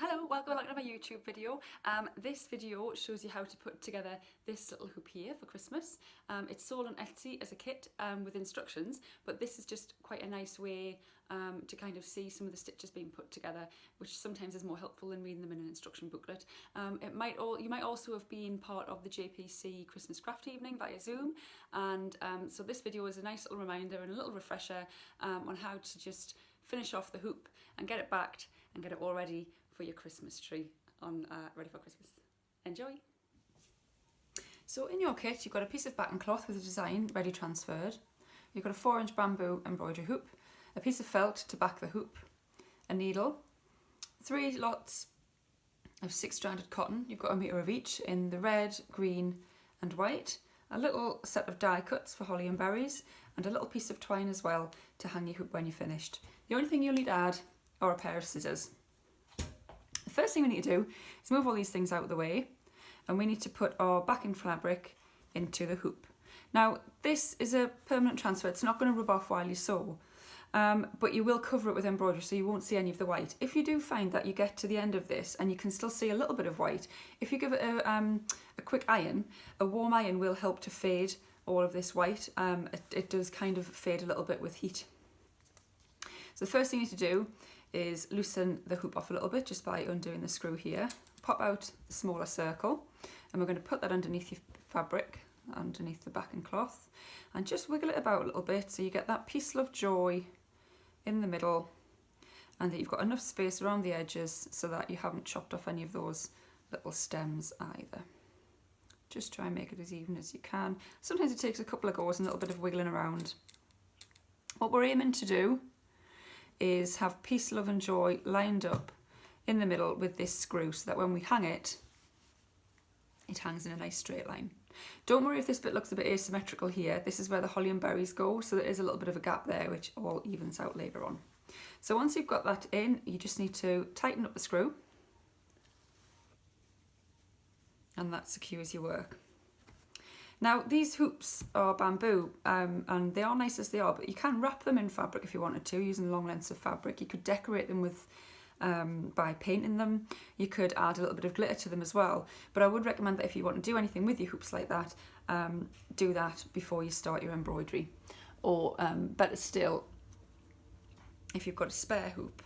Hello, welcome back to my YouTube video. This video shows you how to put together this little hoop here for Christmas. It's sold on Etsy as a kit with instructions, but this is just quite a nice way to kind of see some of the stitches being put together, which sometimes is more helpful than reading them in an instruction booklet. You might also have been part of the JPC Christmas craft evening via Zoom, and so this video is a nice little reminder and a little refresher on how to just finish off the hoop and get it backed and get it all ready for your Christmas tree ready for Christmas. Enjoy! So in your kit you've got a piece of backing cloth with a design ready transferred, you've got a 4-inch bamboo embroidery hoop, a piece of felt to back the hoop, a needle, 3 lots of 6-stranded cotton, you've got 1 metre of each in the red, green and white, a little set of die cuts for holly and berries and a little piece of twine as well to hang your hoop when you're finished. The only thing you'll need to add are a pair of scissors. The first thing we need to do is move all these things out of the way, and we need to put our backing fabric into the hoop. Now this is a permanent transfer, it's not going to rub off while you sew, but you will cover it with embroidery so you won't see any of the white. If you do find that you get to the end of this and you can still see a little bit of white, if you give it a quick iron, a warm iron will help to fade all of this white. It does kind of fade a little bit with heat. So the first thing you need to do is loosen the hoop off a little bit just by undoing the screw here. Pop out the smaller circle and we're going to put that underneath your fabric, underneath the backing cloth, and just wiggle it about a little bit so you get that peace, love, joy in the middle and that you've got enough space around the edges so that you haven't chopped off any of those little stems either. Just try and make it as even as you can. Sometimes it takes a couple of goes and a little bit of wiggling around. What we're aiming to do is have peace, love and joy lined up in the middle with this screw so that when we hang it, it hangs in a nice straight line. Don't worry if this bit looks a bit asymmetrical here. This is where the holly and berries go, so there is a little bit of a gap there which all evens out later on. So once you've got that in, you just need to tighten up the screw and that secures your work. Now these hoops are bamboo and they are nice as they are, but you can wrap them in fabric if you wanted to, using long lengths of fabric. You could decorate them with by painting them. You could add a little bit of glitter to them as well, but I would recommend that if you want to do anything with your hoops like that, do that before you start your embroidery. Or better still, if you've got a spare hoop,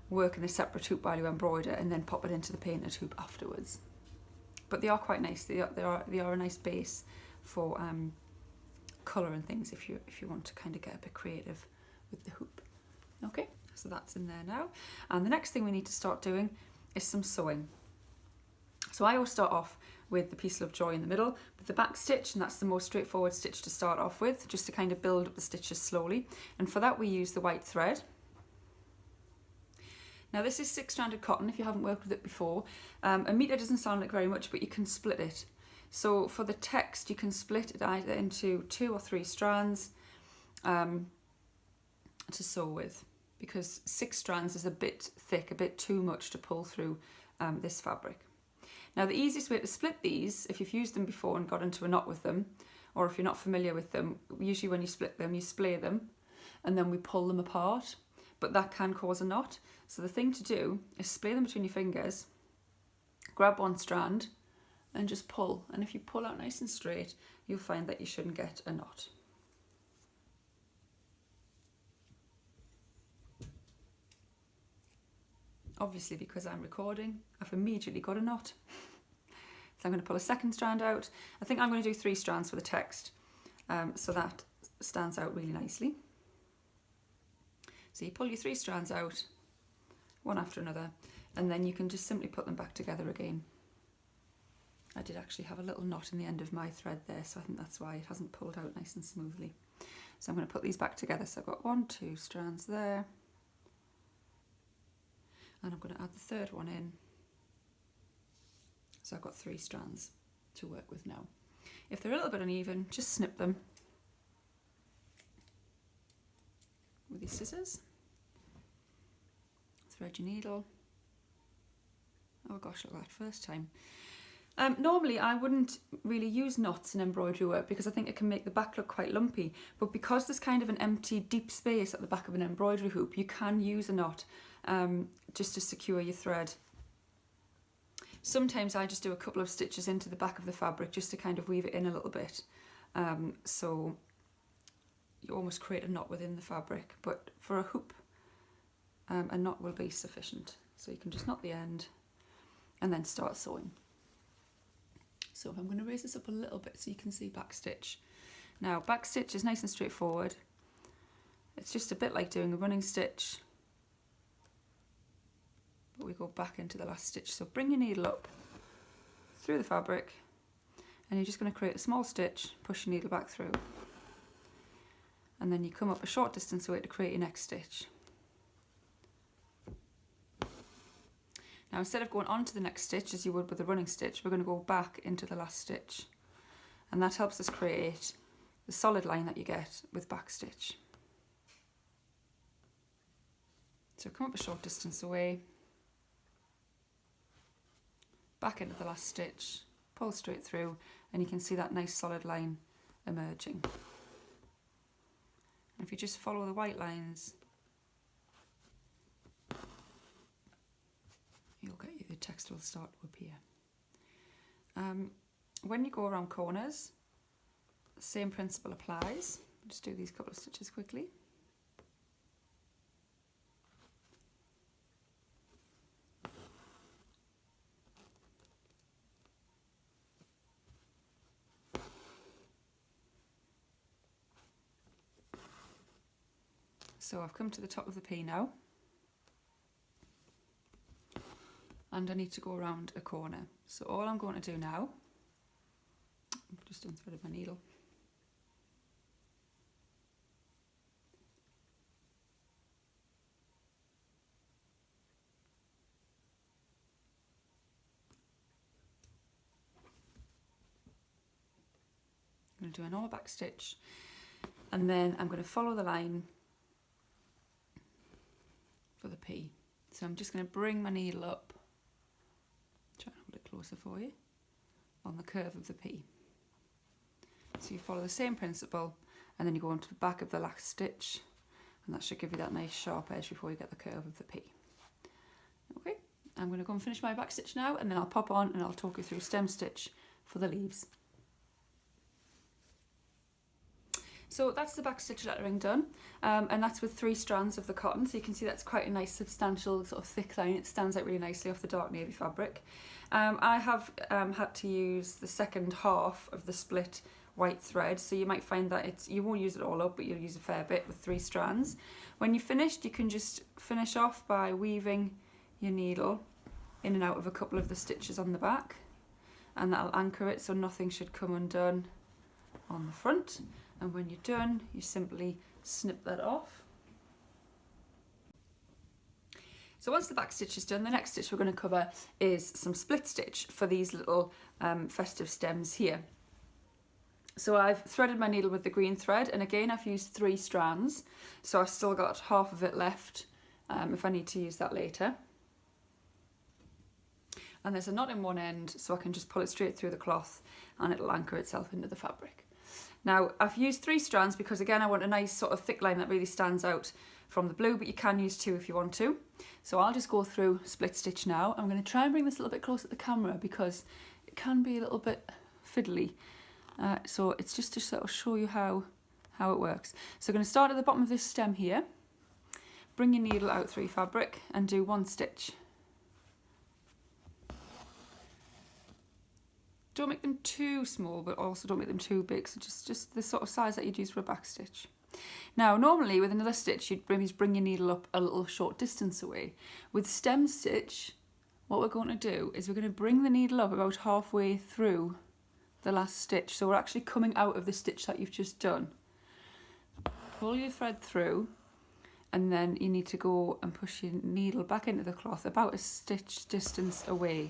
work in a separate hoop while you embroider and then pop it into the painted hoop afterwards. But they are quite nice, they are a nice base for colour and things if you want to kind of get a bit creative with the hoop. Okay, so that's in there now. And the next thing we need to start doing is some sewing. So I always start off with the piece of joy in the middle with the back stitch, and that's the most straightforward stitch to start off with, just to kind of build up the stitches slowly. And for that we use the white thread. Now this is 6-stranded cotton if you haven't worked with it before. A metre doesn't sound like very much, but you can split it. So for the text you can split it either into 2 or 3 strands to sew with, because 6 strands is a bit thick, a bit too much to pull through this fabric. Now the easiest way to split these, if you've used them before and got into a knot with them, or if you're not familiar with them, usually when you split them you splay them and then we pull them apart, but that can cause a knot. So the thing to do is splay them between your fingers, grab one strand and just pull, and if you pull out nice and straight you'll find that you shouldn't get a knot. Obviously because I'm recording I've immediately got a knot. So I'm going to pull a 2nd strand out. I think I'm going to do 3 strands for the text so that stands out really nicely. So you pull your 3 strands out, one after another, and then you can just simply put them back together again. I did actually have a little knot in the end of my thread there, so I think that's why it hasn't pulled out nice and smoothly. So I'm going to put these back together. So I've got 1, 2 strands there, and I'm going to add the 3rd one in. So I've got 3 strands to work with now. If they're a little bit uneven, just snip them with your scissors. Thread your needle. Oh gosh, look at that, first time. Normally I wouldn't really use knots in embroidery work because I think it can make the back look quite lumpy, but because there's kind of an empty deep space at the back of an embroidery hoop, you can use a knot just to secure your thread Sometimes I just do a couple of stitches into the back of the fabric just to kind of weave it in a little bit. So you almost create a knot within the fabric, but for a hoop, a knot will be sufficient. So you can just knot the end and then start sewing. So I'm going to raise this up a little bit so you can see back stitch. Now back stitch is nice and straightforward. It's just a bit like doing a running stitch, but we go back into the last stitch. So bring your needle up through the fabric and you're just going to create a small stitch, push your needle back through, and then you come up a short distance away to create your next stitch. Now instead of going on to the next stitch as you would with a running stitch, we're going to go back into the last stitch, and that helps us create the solid line that you get with back stitch. So come up a short distance away, back into the last stitch, pull straight through, and you can see that nice solid line emerging. And if you just follow the white lines, you'll get the text will start to appear. When you go around corners, the same principle applies. Just do these couple of stitches quickly. So I've come to the top of the P now, and I need to go around a corner. So all I'm going to do now, I've just unthreaded my needle. I'm going to do a normal back stitch, and then I'm going to follow the line for the P. So I'm just going to bring my needle up, try and hold it closer for you, on the curve of the P. So you follow the same principle, and then you go onto the back of the last stitch, and that should give you that nice sharp edge before you get the curve of the P. Okay, I'm going to go and finish my back stitch now, and then I'll pop on and I'll talk you through stem stitch for the leaves. So that's the back stitch lettering done, and that's with 3 strands of the cotton, so you can see that's quite a nice substantial sort of thick line. It stands out really nicely off the dark navy fabric. I have had to use the second half of the split white thread, so you might find that you won't use it all up, but you'll use a fair bit with 3 strands. When you're finished, you can just finish off by weaving your needle in and out of a couple of the stitches on the back, and that'll anchor it so nothing should come undone on the front. And when you're done, you simply snip that off. So once the back stitch is done, the next stitch we're going to cover is some split stitch for these little festive stems here. So I've threaded my needle with the green thread, and again I've used 3 strands, so I've still got half of it left if I need to use that later. And there's a knot in one end, so I can just pull it straight through the cloth and it'll anchor itself into the fabric. Now I've used 3 strands because again I want a nice sort of thick line that really stands out from the blue, but you can use 2 if you want to. So I'll just go through split stitch now. I'm going to try and bring this a little bit closer to the camera because it can be a little bit fiddly. So it's just to sort of show you how it works. So I'm going to start at the bottom of this stem here, bring your needle out through your fabric and do 1 stitch. Don't make them too small, but also don't make them too big, so just the sort of size that you'd use for a back stitch. Now normally with another stitch you'd bring your needle up a little short distance away. With stem stitch, what we're going to do is we're going to bring the needle up about halfway through the last stitch, so we're actually coming out of the stitch that you've just done. Pull your thread through, and then you need to go and push your needle back into the cloth about a stitch distance away.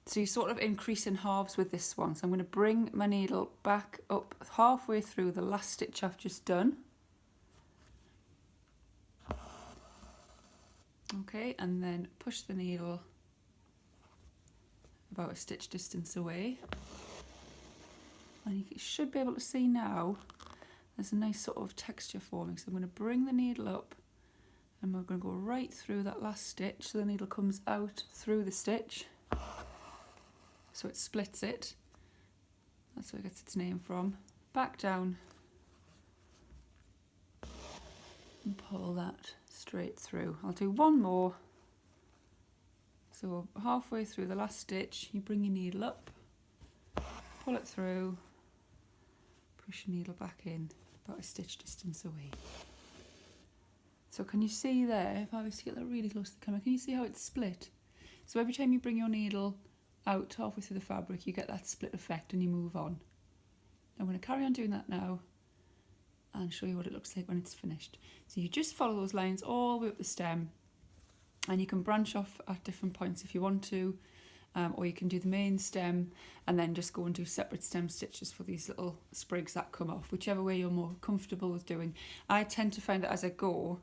So you sort of increase in halves with this one. So I'm going to bring my needle back up halfway through the last stitch I've just done. Okay, and then push the needle about a stitch distance away. And you should be able to see now there's a nice sort of texture forming. So I'm going to bring the needle up And we're going to go right through that last stitch so the needle comes out through the stitch. So it splits it. That's where it gets its name from. Back down. And pull that straight through. I'll do one more. So halfway through the last stitch, you bring your needle up, pull it through, push your needle back in, about a stitch distance away. So can you see there, if I was to get that really close to the camera, can you see how it's split? So every time you bring your needle out halfway through the fabric, you get that split effect and you move on. I'm going to carry on doing that now and show you what it looks like when it's finished. So you just follow those lines all the way up the stem, and you can branch off at different points if you want to, or you can do the main stem and then just go and do separate stem stitches for these little sprigs that come off, whichever way you're more comfortable with doing. I tend to find that as I go,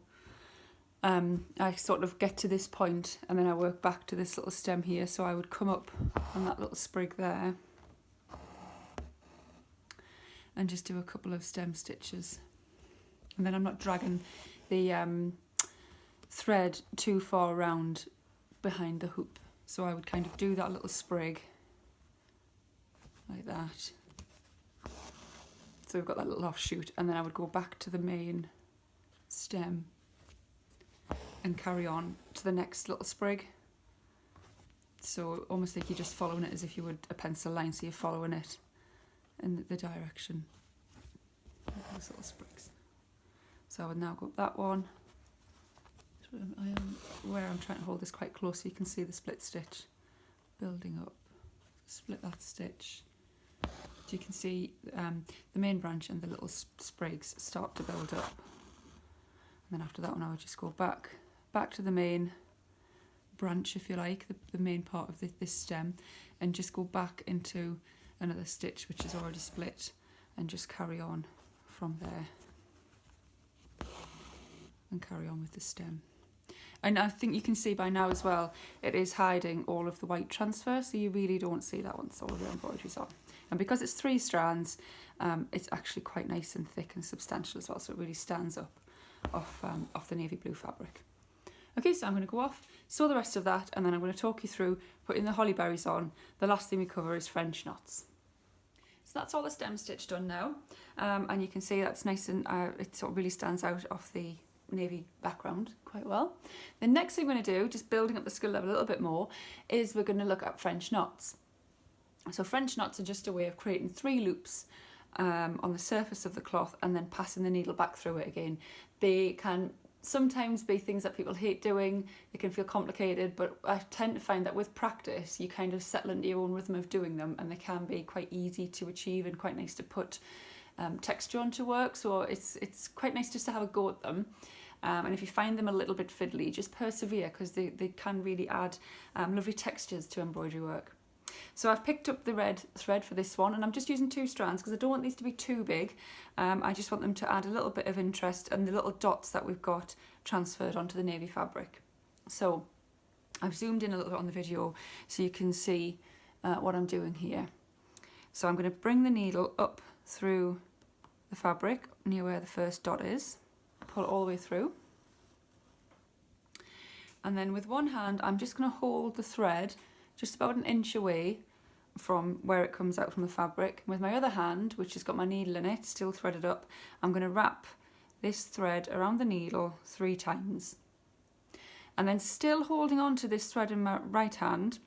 I sort of get to this point and then I work back to this little stem here, so I would come up on that little sprig there and just do a couple of stem stitches, and then I'm not dragging the thread too far around behind the hoop, so I would kind of do that little sprig like that. So we've got that little offshoot, and then I would go back to the main stem and carry on to the next little sprig. So almost like you're just following it as if you would a pencil line, so you're following it in the direction of those little sprigs. So I would now go up that one. Where I'm trying to hold this quite close so you can see the split stitch building up. Split that stitch. So you can see the main branch and the little sprigs start to build up. And then after that one I would just go back to the main branch, if you like, the main part of this stem, and just go back into another stitch which is already split, and just carry on from there and carry on with the stem. And I think you can see by now as well, it is hiding all of the white transfer, so you really don't see that once all of the embroidery's on. And because it's 3 strands, it's actually quite nice and thick and substantial as well, so it really stands up off the navy blue fabric. Okay, so I'm going to go off, sew the rest of that, and then I'm going to talk you through putting the holly berries on. The last thing we cover is French knots. So that's all the stem stitch done now, and you can see that's nice and it sort of really stands out off the navy background quite well. The next thing we're going to do, just building up the skill level a little bit more, is we're going to look at French knots. So French knots are just a way of creating 3 loops on the surface of the cloth and then passing the needle back through it again. They can sometimes be things that people hate doing, they can feel complicated, but I tend to find that with practice you kind of settle into your own rhythm of doing them, and they can be quite easy to achieve and quite nice to put texture onto work, so it's quite nice just to have a go at them. And if you find them a little bit fiddly, just persevere, because they can really add lovely textures to embroidery work. So I've picked up the red thread for this one, and I'm just using 2 strands because I don't want these to be too big. I just want them to add a little bit of interest, and the little dots that we've got transferred onto the navy fabric. So I've zoomed in a little bit on the video so you can see what I'm doing here. So I'm going to bring the needle up through the fabric near where the first dot is, pull it all the way through, and then with one hand I'm just going to hold the thread just about an inch away from where it comes out from the fabric. With my other hand, which has got my needle in it, still threaded up, I'm going to wrap this thread around the needle 3 times. And then, still holding on to this thread in my right hand,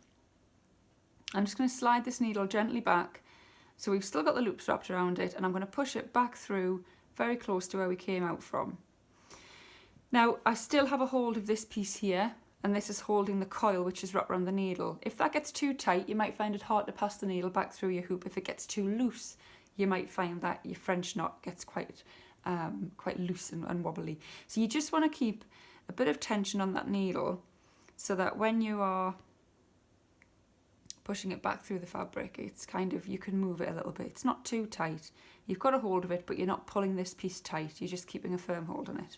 I'm just going to slide this needle gently back, so we've still got the loops wrapped around it, and I'm going to push it back through very close to where we came out from. Now I still have a hold of this piece here, and this is holding the coil which is wrapped around the needle. If that gets too tight, you might find it hard to pass the needle back through your hoop. If it gets too loose, you might find that your French knot gets quite loose and wobbly. So you just want to keep a bit of tension on that needle, so that when you are pushing it back through the fabric, it's kind of, you can move it a little bit. It's not too tight. You've got a hold of it, but you're not pulling this piece tight. You're just keeping a firm hold on it.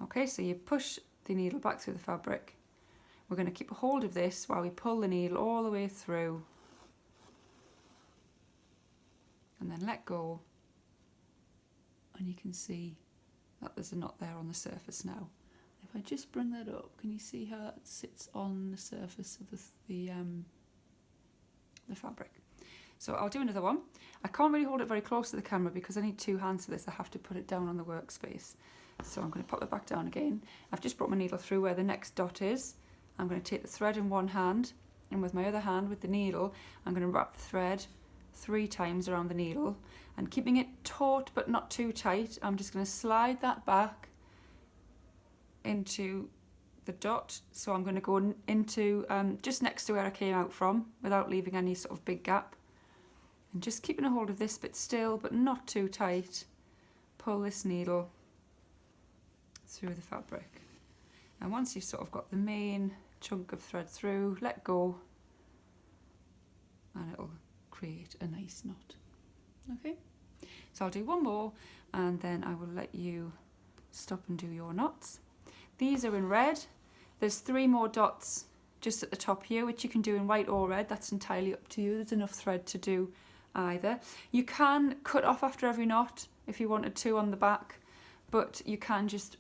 Okay, so you push the needle back through the fabric. We're going to keep a hold of this while we pull the needle all the way through, and then let go, and you can see that there's a knot there on the surface now. If if I just bring that up, can you see how that sits on the surface of the fabric? So I'll do another one. I can't really hold it very close to the camera because I need 2 hands for this. I have to put it down on the workspace. So I'm going to pop it back down again. I've just brought my needle through where the next dot is. I'm going to take the thread in one hand, and with my other hand, with the needle, I'm going to wrap the thread 3 times around the needle, and keeping it taut but not too tight, I'm just going to slide that back into the dot. So I'm going to go into just next to where I came out from without leaving any sort of big gap, and just keeping a hold of this bit still but not too tight. Pull this needle through the fabric, and once you've sort of got the main chunk of thread through, let go, and it'll create a nice knot. Okay, so I'll do one more and then I will let you stop and do your knots. These are in red. There's 3 more dots just at the top here, which you can do in white or red. That's entirely up to you. There's enough thread to do either. You can cut off after every knot if you wanted to on the back, but you can just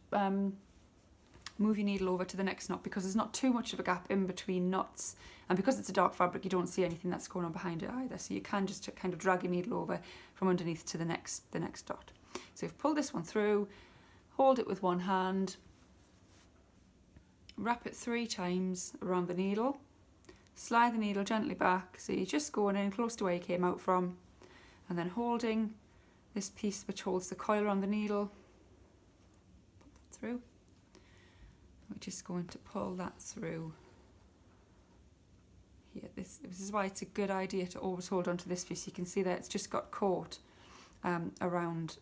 move your needle over to the next knot because there's not too much of a gap in between knots, and because it's a dark fabric you don't see anything that's going on behind it either, so you can just kind of drag your needle over from underneath to the next dot. So you've pulled this one through, hold it with one hand, wrap it 3 times around the needle, slide the needle gently back so you're just going in close to where you came out from, and then holding this piece which holds the coil around the needle, put that through. We're just going to pull that through here. This is why it's a good idea to always hold on to this piece. You can see that it's just got caught around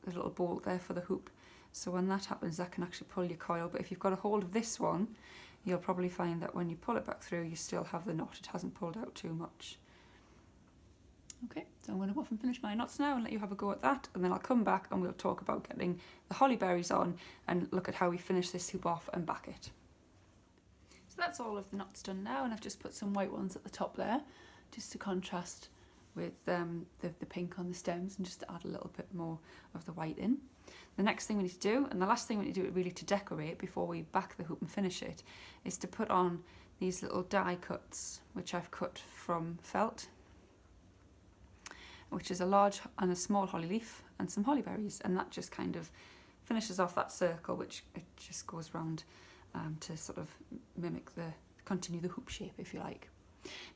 the little bolt there for the hoop. So when that happens, that can actually pull your coil. But if you've got a hold of this one, you'll probably find that when you pull it back through, you still have the knot. It hasn't pulled out too much. Okay, so I'm going to go off and finish my knots now and let you have a go at that, and then I'll come back and we'll talk about getting the holly berries on and look at how we finish this hoop off and back it. So that's all of the knots done now, and I've just put some white ones at the top there just to contrast with the pink on the stems and just to add a little bit more of the white in. The next thing we need to do, and the last thing we need to do really to decorate before we back the hoop and finish it, is to put on these little die cuts which I've cut from felt, which is a large and a small holly leaf and some holly berries, and that just kind of finishes off that circle, which it just goes round to sort of continue the hoop shape, if you like.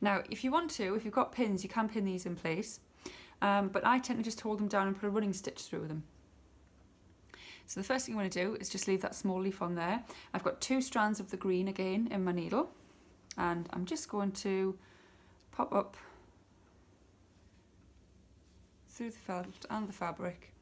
Now, if you want to, if you've got pins, you can pin these in place, but I tend to just hold them down and put a running stitch through them. So the first thing you want to do is just leave that small leaf on there. I've got 2 strands of the green again in my needle, and I'm just going to pop up through the felt and the fabric,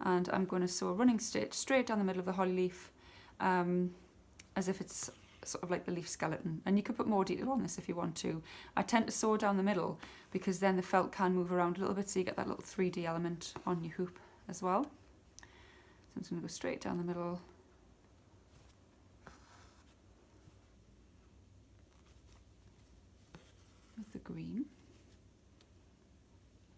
and I'm going to sew a running stitch straight down the middle of the holly leaf, as if it's sort of like the leaf skeleton, and you could put more detail on this if you want to. I tend to sew down the middle because then the felt can move around a little bit, so you get that little 3D element on your hoop as well. So I'm just going to go straight down the middle, with the green.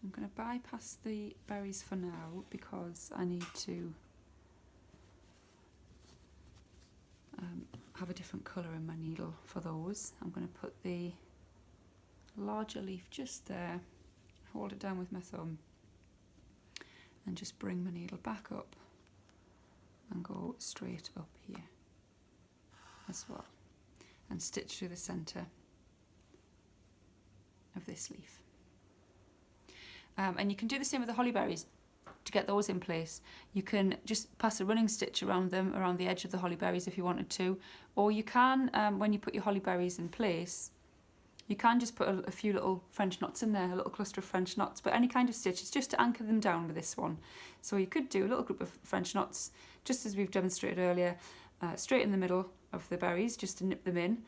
I'm going to bypass the berries for now because I need to have a different colour in my needle for those. I'm going to put the larger leaf just there, hold it down with my thumb, and just bring my needle back up and go straight up here as well, and stitch through the centre of this leaf. And you can do the same with the holly berries to get those in place. You can just pass a running stitch around them, around the edge of the holly berries if you wanted to, or you can, when you put your holly berries in place, you can just put a few little French knots in there, a little cluster of French knots, but any kind of stitch, it's just to anchor them down with this one. So you could do a little group of French knots, just as we've demonstrated earlier, straight in the middle of the berries, just to nip them in,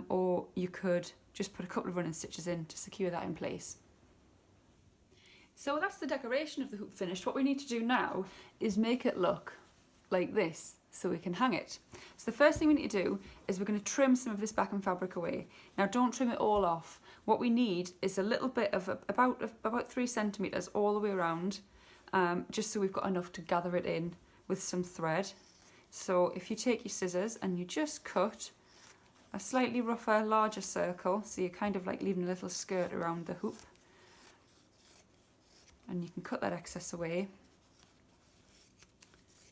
or you could just put a couple of running stitches in to secure that in place. So that's the decoration of the hoop finished. What we need to do now is make it look like this so we can hang it. So the first thing we need to do is we're going to trim some of this backing fabric away. Now don't trim it all off. What we need is a little bit of about 3 centimetres all the way around, just so we've got enough to gather it in with some thread. So if you take your scissors and you just cut a slightly rougher, larger circle, so you're kind of like leaving a little skirt around the hoop, and you can cut that excess away.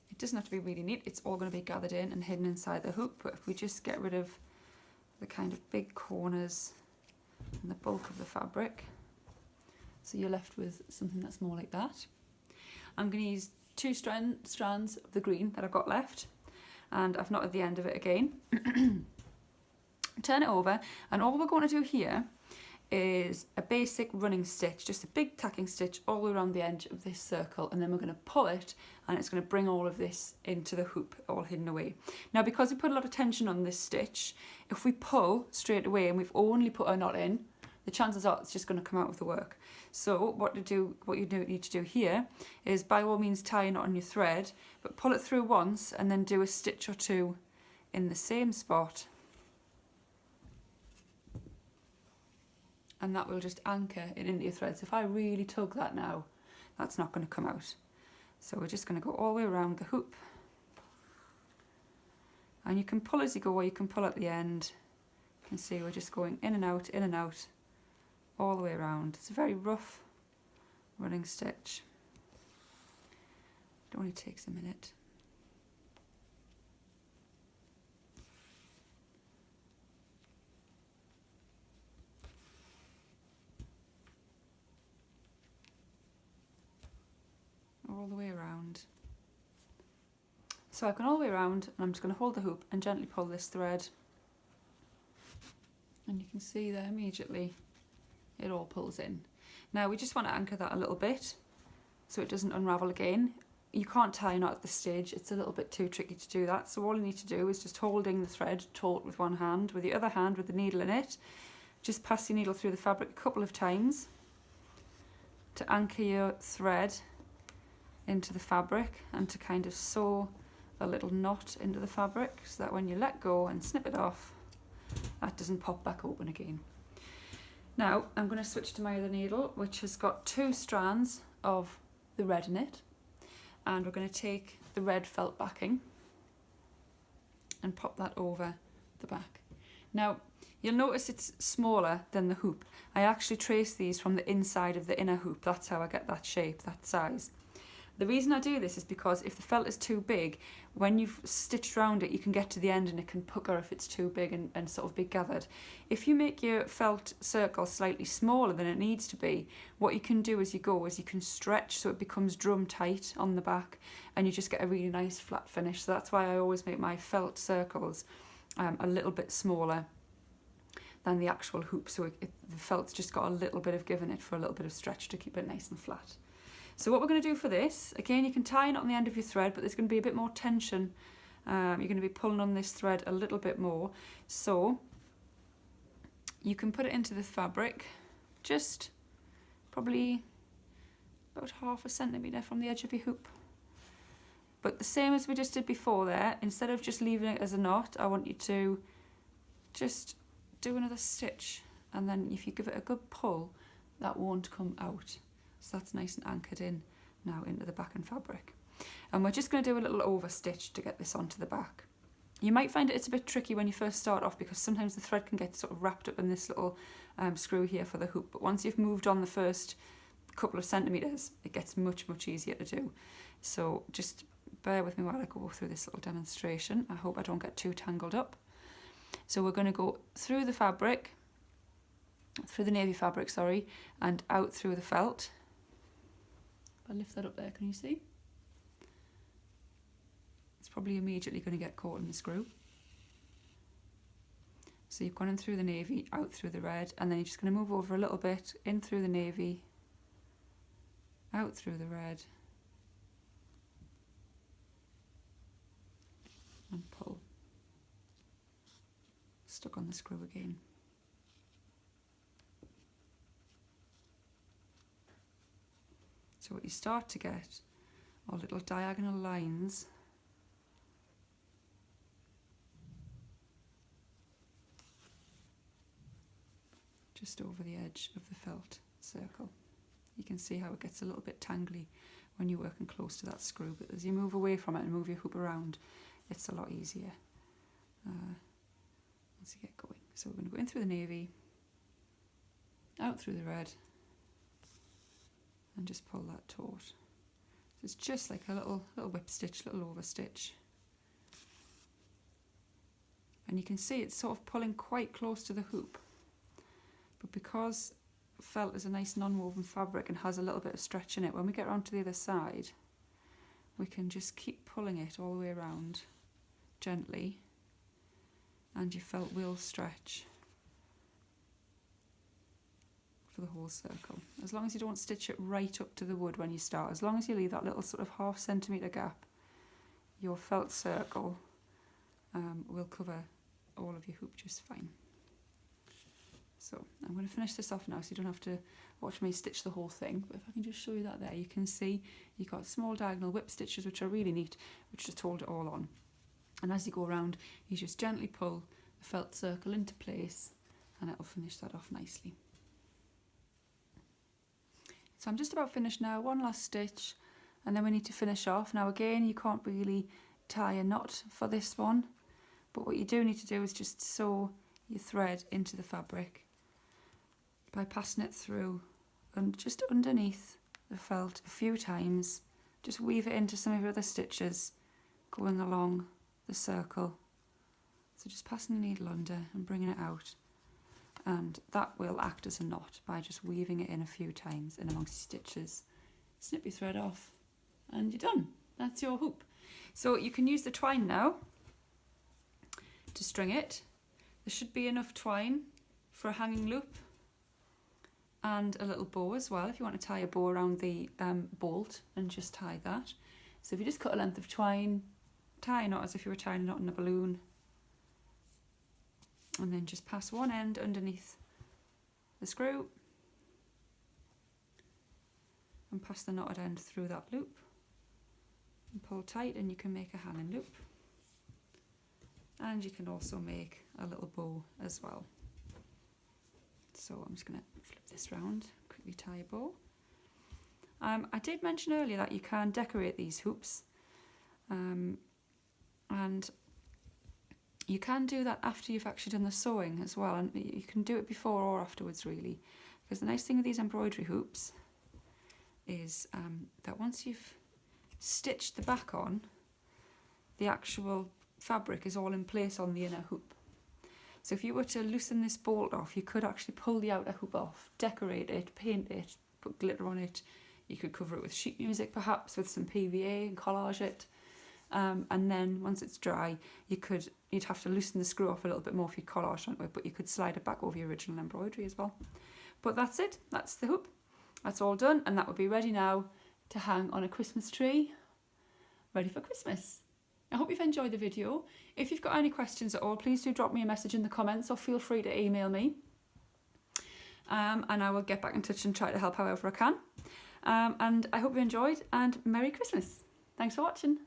It doesn't have to be really neat, it's all going to be gathered in and hidden inside the hoop, but if we just get rid of the kind of big corners and the bulk of the fabric, so you're left with something that's more like that. I'm going to use two strands of the green that I've got left, and I've knotted the end of it again. Turn it over, and all we're going to do here is a basic running stitch, just a big tacking stitch all around the edge of this circle, and then we're going to pull it and it's going to bring all of this into the hoop, all hidden away. Now because we put a lot of tension on this stitch, if we pull straight away and we've only put a knot in, the chances are it's just going to come out of the work. So what you need to do here is by all means tie a knot on your thread, but pull it through once and then do a stitch or two in the same spot, and that will just anchor it into your thread. So if I really tug that now, that's not going to come out. So we're just going to go all the way around the hoop, and you can pull as you go, or you can pull at the end. You can see we're just going in and out, all the way around. It's a very rough running stitch. It only takes a minute. All the way around. So I've gone all the way around, and I'm just going to hold the hoop and gently pull this thread, and you can see there immediately it all pulls in. Now we just want to anchor that a little bit so it doesn't unravel again. You can't tie a knot at this stage, it's a little bit too tricky to do that, so all you need to do is just holding the thread taut with one hand, with the other hand with the needle in it, just pass your needle through the fabric a couple of times to anchor your thread into the fabric and to kind of sew a little knot into the fabric so that when you let go and snip it off, that doesn't pop back open again. Now I'm going to switch to my other needle, which has got two strands of the red in it, and we're going to take the red felt backing and pop that over the back. Now you'll notice it's smaller than the hoop. I actually trace these from the inside of the inner hoop, that's how I get that shape, that size. The reason I do this is because if the felt is too big, when you've stitched around it, you can get to the end and it can pucker if it's too big and sort of be gathered. If you make your felt circle slightly smaller than it needs to be, what you can do as you go is you can stretch so it becomes drum tight on the back, and you just get a really nice flat finish. So that's why I always make my felt circles a little bit smaller than the actual hoop, so the felt's just got a little bit of give in it for a little bit of stretch to keep it nice and flat. So what we're going to do for this, again you can tie it on the end of your thread, but there's going to be a bit more tension. You're going to be pulling on this thread a little bit more. So you can put it into the fabric, just probably about 1/2 centimetre from the edge of your hoop. But the same as we just did before there, instead of just leaving it as a knot, I want you to just do another stitch, and then if you give it a good pull, that won't come out. So that's nice and anchored in now into the back and fabric. And we're just going to do a little over stitch to get this onto the back. You might find it's a bit tricky when you first start off because sometimes the thread can get sort of wrapped up in this little screw here for the hoop, but once you've moved on the first couple of centimetres, it gets much easier to do. So just bear with me while I go through this little demonstration. I hope I don't get too tangled up. So we're going to go through the fabric, through the navy fabric, sorry, and out through the felt. If I lift that up there, can you see? It's probably immediately going to get caught in the screw. So you've gone in through the navy, out through the red, and then you're just going to move over a little bit, in through the navy, out through the red, and pull. Stuck on the screw again. So what you start to get are little diagonal lines just over the edge of the felt circle. You can see how it gets a little bit tangly when you're working close to that screw, but as you move away from it and move your hoop around, it's a lot easier once you get going. So we're going to go in through the navy, out through the red, and just pull that taut. So it's just like a little whip stitch, little over stitch. And you can see it's sort of pulling quite close to the hoop. But because felt is a nice non-woven fabric and has a little bit of stretch in it, when we get around to the other side, we can just keep pulling it all the way around gently, and your felt will stretch for the whole circle. As long as you don't stitch it right up to the wood when you start, as long as you leave that little sort of ½ centimetre gap, your felt circle will cover all of your hoop just fine. So I'm going to finish this off now so you don't have to watch me stitch the whole thing, but if I can just show you that there, you can see you've got small diagonal whip stitches which are really neat, which just hold it all on. And as you go around, you just gently pull the felt circle into place and it'll finish that off nicely. So I'm just about finished now, one last stitch and then we need to finish off. Now again, you can't really tie a knot for this one, but what you do need to do is just sew your thread into the fabric by passing it through and just underneath the felt a few times. Just weave it into some of your other stitches going along the circle. So just passing the needle under and bringing it out, and that will act as a knot by just weaving it in a few times in amongst your stitches. Snip your thread off and you're done. That's your hoop. So you can use the twine now to string it. There should be enough twine for a hanging loop and a little bow as well if you want to tie a bow around the bolt and just tie that. So if you just cut a length of twine, tie a knot as if you were tying a knot in a balloon, and then just pass one end underneath the screw and pass the knotted end through that loop and pull tight, and you can make a hanging loop. And you can also make a little bow as well. So I'm just going to flip this round, quickly tie a bow. I did mention earlier that you can decorate these hoops, and you can do that after you've actually done the sewing as well, and you can do it before or afterwards really, because the nice thing with these embroidery hoops is that once you've stitched the back on, the actual fabric is all in place on the inner hoop. So if you were to loosen this bolt off, you could actually pull the outer hoop off, decorate it, paint it, put glitter on it. You could cover it with sheet music perhaps, with some PVA, and collage it. And then once it's dry, you'd have to loosen the screw off a little bit more if you collage onto it, but you could slide it back over your original embroidery as well. But that's it, that's the hoop. That's all done, and that would be ready now to hang on a Christmas tree, ready for Christmas. I hope you've enjoyed the video. If you've got any questions at all, please do drop me a message in the comments, or feel free to email me. And I will get back in touch and try to help however I can. And I hope you enjoyed, and Merry Christmas. Thanks for watching.